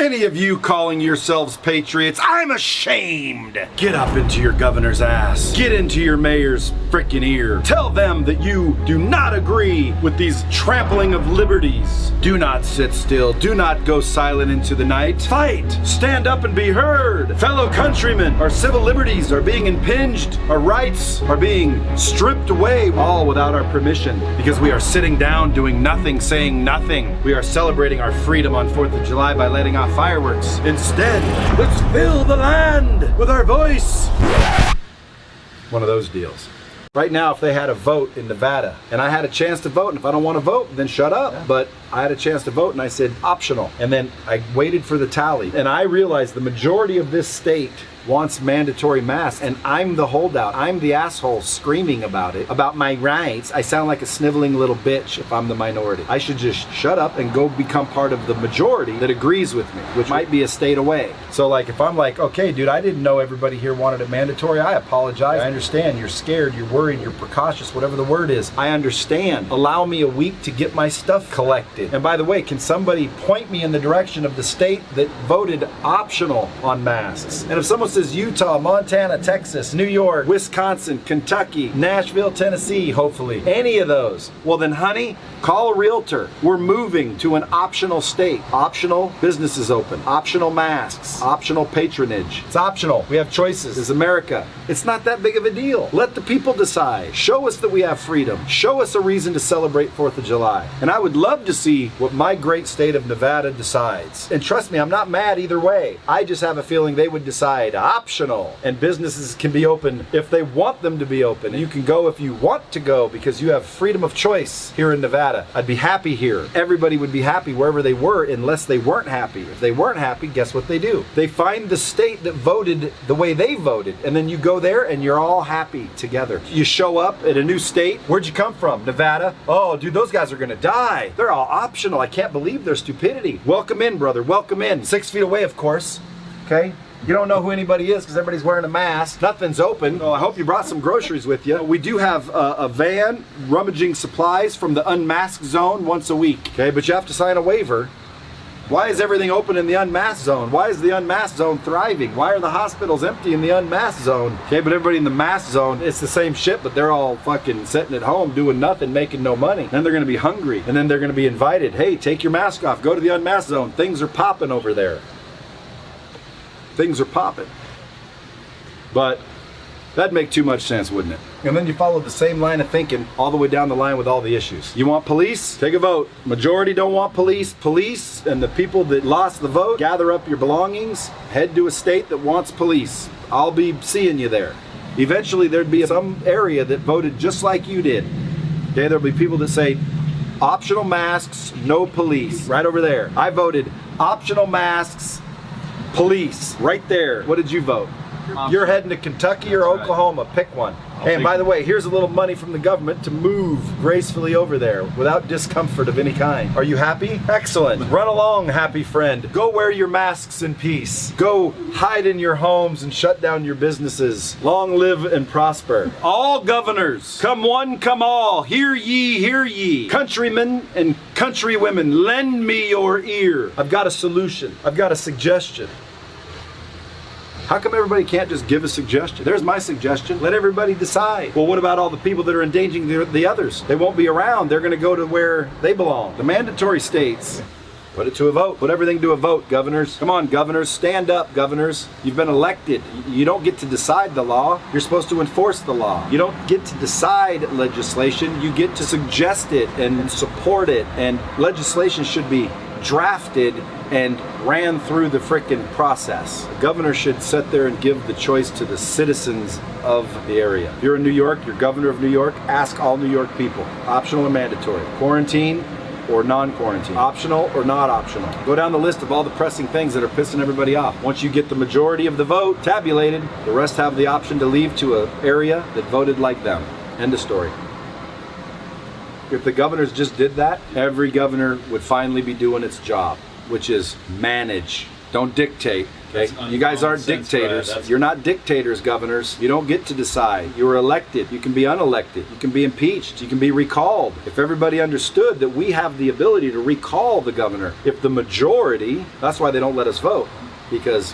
Any of you calling yourselves patriots, I'm ashamed. Get up into your governor's ass. Get into your mayor's frickin' ear. Tell them that you do not agree with these trampling of liberties. Do not sit still. Do not go silent into the night. Fight. Stand up and be heard. Fellow countrymen, our civil liberties are being impinged. Our rights are being stripped away, all without our permission, because we are sitting down doing nothing, saying nothing. We are celebrating our freedom on 4th of July by letting off fireworks. Instead, let's fill the land with our voice. One of those deals. Right now, if they had a vote in Nevada, and I had a chance to vote, and if I don't want to vote, then shut up. Yeah. But I had a chance to vote, and I said optional. And then I waited for the tally. And I realized the majority of this state wants mandatory masks, and I'm the holdout. I'm the asshole screaming about it, about my rights. I sound like a sniveling little bitch if I'm the minority. I should just shut up and go become part of the majority that agrees with me, which might be a state away. So like if I'm like, okay, dude, I didn't know everybody here wanted it mandatory. I apologize. I understand. You're scared, you're worried, you're precautious, whatever the word is. I understand. Allow me a week to get my stuff collected. And by the way, can somebody point me in the direction of the state that voted optional on masks? And if someone says Utah, Montana, Texas, New York, Wisconsin, Kentucky, Nashville, Tennessee, hopefully, any of those, well then honey, call a realtor. We're moving to an optional state. Optional businesses open. Optional masks. Optional patronage. It's optional. We have choices. It's America. It's not that big of a deal. Let the people decide. Show us that we have freedom. Show us a reason to celebrate 4th of July. And I would love to see what my great state of Nevada decides. And trust me, I'm not mad either way. I just have a feeling they would decide optional, and businesses can be open if they want them to be open. And you can go if you want to go because you have freedom of choice here in Nevada. I'd be happy here. Everybody would be happy wherever they were unless they weren't happy. If they weren't happy, guess what they do? They find the state that voted the way they voted, and then you go there and you're all happy together. You show up at a new state. Where'd you come from? Nevada? Oh, dude, those guys are gonna die. They're all optional. I can't believe their stupidity. Welcome in, brother. Welcome in. 6 feet away, of course. Okay? You don't know who anybody is because everybody's wearing a mask. Nothing's open. Oh, I hope you brought some groceries with you. We do have a van rummaging supplies from the unmasked zone once a week. Okay, but you have to sign a waiver. Why is everything open in the unmasked zone? Why is the unmasked zone thriving? Why are the hospitals empty in the unmasked zone? Okay, but everybody in the masked zone, it's the same shit, but they're all fucking sitting at home doing nothing, making no money. Then they're gonna be hungry, and then they're gonna be invited. Hey, take your mask off, go to the unmasked zone. Things are popping over there. Things are popping. But that'd make too much sense, wouldn't it? And then you follow the same line of thinking all the way down the line with all the issues. You want police? Take a vote. Majority don't want police. Police and the people that lost the vote, gather up your belongings, head to a state that wants police. I'll be seeing you there. Eventually there'd be some area that voted just like you did. Okay, there'll be people that say, optional masks, no police. Right over there. I voted optional masks, police, right there. What did you vote? You're heading to Kentucky or Oklahoma. Pick one. Hey, and by the way, here's a little money from the government to move gracefully over there without discomfort of any kind. Are you happy? Excellent. Run along, happy friend. Go wear your masks in peace. Go hide in your homes and shut down your businesses. Long live and prosper. All governors, come one, come all. Hear ye, hear ye. Countrymen and countrywomen, lend me your ear. I've got a solution. I've got a suggestion. How come everybody can't just give a suggestion? There's my suggestion. Let everybody decide. Well, what about all the people that are endangering the others? They won't be around. They're going to go to where they belong. The mandatory states. Put it to a vote. Put everything to a vote, governors. Come on, governors. Stand up, governors. You've been elected. You don't get to decide the law. You're supposed to enforce the law. You don't get to decide legislation. You get to suggest it and support it. And legislation should be drafted and ran through the frickin' process. The governor should sit there and give the choice to the citizens of the area. If you're in New York, you're governor of New York, ask all New York people, optional or mandatory, quarantine or non-quarantine, optional or not optional. Go down the list of all the pressing things that are pissing everybody off. Once you get the majority of the vote tabulated, the rest have the option to leave to an area that voted like them. End of story. If the governors just did that, every governor would finally be doing its job, which is manage. Don't dictate, Okay? You guys aren't dictators. You're not dictators, governors. You don't get to decide. You were elected. You can be unelected. You can be impeached. You can be recalled. If everybody understood that we have the ability to recall the governor, if the majority, that's why they don't let us vote, because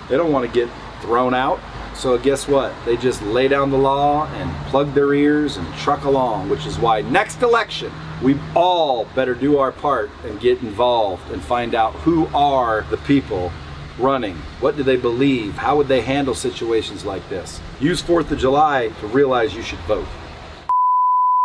they don't want to get thrown out. So guess what? They just lay down the law and plug their ears and truck along, which is why next election, we all better do our part and get involved and find out who are the people running. What do they believe? How would they handle situations like this? Use 4th of July to realize you should vote.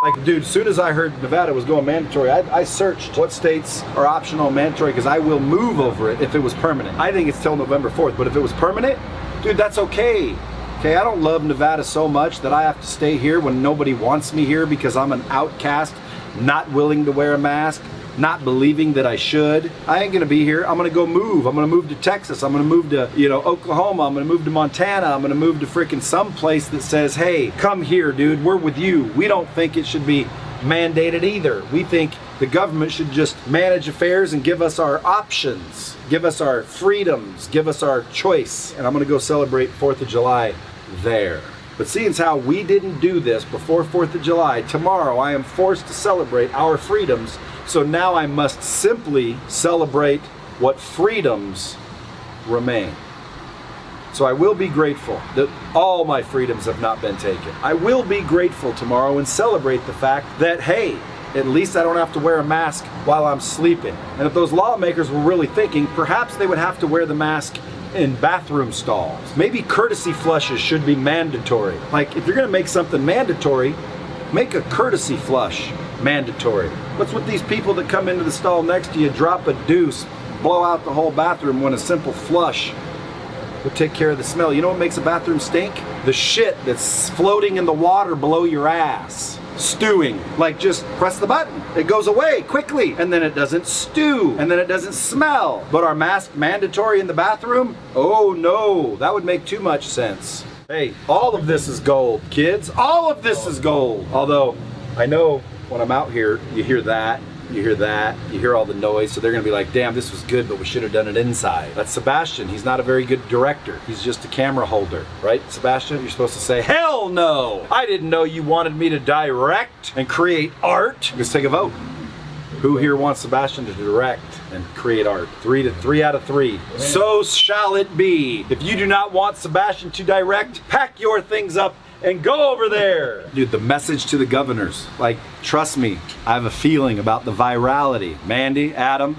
Like, dude, as soon as I heard Nevada was going mandatory, I searched what states are optional and mandatory, because I will move over it if it was permanent. I think it's till November 4th, but if it was permanent, dude, that's okay. Okay, I don't love Nevada so much that I have to stay here when nobody wants me here because I'm an outcast, not willing to wear a mask, not believing that I should. I ain't gonna be here. I'm gonna go move. I'm gonna move to Texas. I'm gonna move to, Oklahoma. I'm gonna move to Montana. I'm gonna move to freaking some place that says, hey, come here, dude. We're with you. We don't think it should be mandated either. We think the government should just manage affairs and give us our options, give us our freedoms, give us our choice. And I'm gonna go celebrate 4th of July there. But seeing as how we didn't do this before 4th of July, tomorrow I am forced to celebrate our freedoms. So now I must simply celebrate what freedoms remain. So I will be grateful that all my freedoms have not been taken. I will be grateful tomorrow and celebrate the fact that, hey, at least I don't have to wear a mask while I'm sleeping. And if those lawmakers were really thinking, perhaps they would have to wear the mask in bathroom stalls. Maybe courtesy flushes should be mandatory. Like, if you're gonna make something mandatory, make a courtesy flush mandatory. What's with these people that come into the stall next to you, drop a deuce, blow out the whole bathroom when a simple flush would take care of the smell? You know what makes a bathroom stink? The shit that's floating in the water below your ass. Stewing. Like, just press the button. It goes away quickly, and then it doesn't stew, and then it doesn't smell. But are masks mandatory in the bathroom? Oh no, that would make too much sense. Hey, all of this is gold, kids. All of this is gold. Although, I know when I'm out here, you hear that, you hear that, you hear all the noise, so they're gonna be like, damn, this was good, but we should have done it inside. That's Sebastian. He's not a very good director. He's just a camera holder, right, Sebastian? You're supposed to say, hell no! I didn't know you wanted me to direct and create art. Let's take a vote. Who here wants Sebastian to direct and create art? 3 out of 3. So shall it be. If you do not want Sebastian to direct, pack your things up and go over there. Dude, the message to the governors, like, trust me, I have a feeling about the virality. Mandy, Adam,